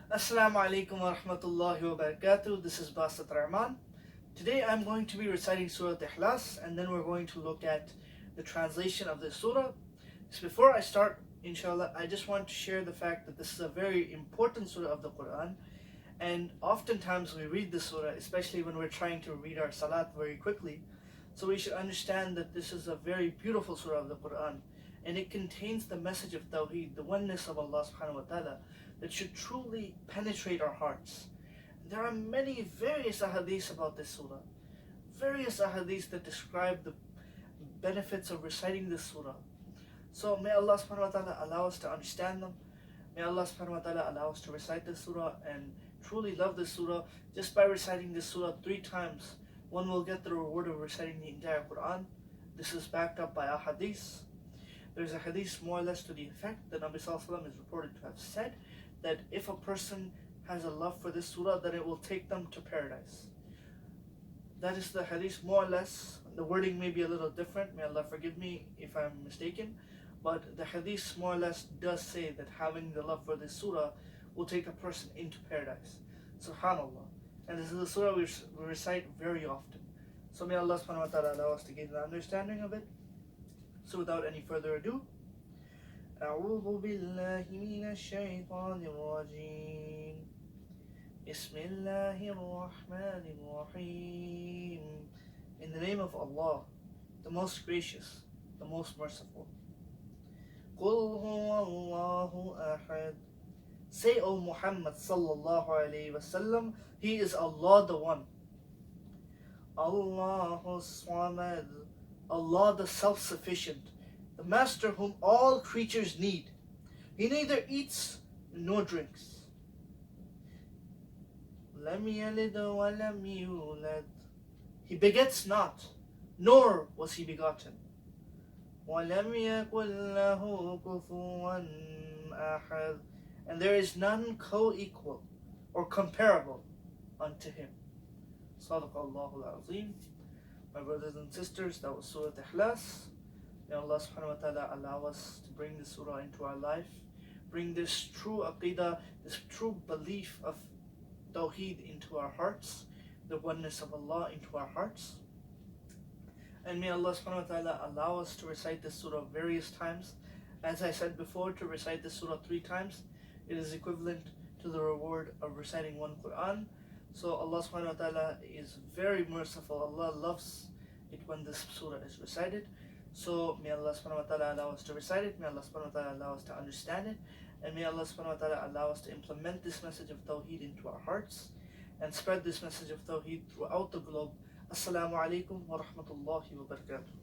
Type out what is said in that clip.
Assalamu alaikum wa rahmatullahi wa barakatuh. This is basit.rehman. Today I'm going to be reciting Surah Ikhlas, and then we're going to look at the translation of the surah. So before I start, inshallah, I just want to share the fact that this is a very important surah of the Quran, and oftentimes we read this surah, especially when we're trying to read our salat very quickly. So we should understand that this is a very beautiful surah of the Quran, and it contains the message of Tawheed, the oneness of Allah subhanahu wa ta'ala, that should truly penetrate our hearts. There are many various ahadiths about this surah, various ahadiths that describe the benefits of reciting this surah. So may Allah subhanahu wa ta'ala allow us to understand them. May Allah subhanahu wa ta'ala allow us to recite this surah and truly love this surah. Just by reciting this surah 3 times, one will get the reward of reciting the entire Quran. This is backed up by ahadiths. There's a hadith more or less to the effect that Nabi Sallallahu Alaihi Wasallam is reported to have said that if a person has a love for this surah, then it will take them to paradise. That is the hadith more or less. The wording may be a little different. May Allah forgive me if I'm mistaken. But the hadith more or less does say that having the love for this surah will take a person into paradise. SubhanAllah. And this is a surah we recite very often. So may Allah subhanahu wa ta'ala allow us to gain an understanding of it. So without any further ado, أعوذ بالله من الشيطان الرجيم بسم الله الرحمن الرحيم. In the name of Allah, the most gracious, the most merciful. قل هو الله أحد. Say, O Muhammad sallallahu alayhi wasallam, He is Allah the One. Allahu Samad. Allah the self-sufficient, the master whom all creatures need. He neither eats nor drinks. Lam yalid wa lam yulad. He begets not, nor was he begotten. Wa lam yakul lahu kufuwan ahad. And there is none co-equal or comparable unto him. Sadaqallahu al-Azim. My brothers and sisters, that was Surah Ikhlas. May Allah subhanahu wa ta'ala allow us to bring this surah into our life, bring this true aqidah, this true belief of Tawheed into our hearts, the oneness of Allah into our hearts. And may Allah subhanahu wa ta'ala allow us to recite this surah various times. As I said before, to recite this surah 3 times, it is equivalent to the reward of reciting 1 Quran. So Allah subhanahu wa ta'ala is very merciful. Allah loves it when this surah is recited. So may Allah subhanahu wa ta'ala allow us to recite it. May Allah subhanahu wa ta'ala allow us to understand it. And may Allah subhanahu wa ta'ala allow us to implement this message of Tawheed into our hearts and spread this message of Tawheed throughout the globe. Assalamu alaikum wa rahmatullahi wa barakatuh.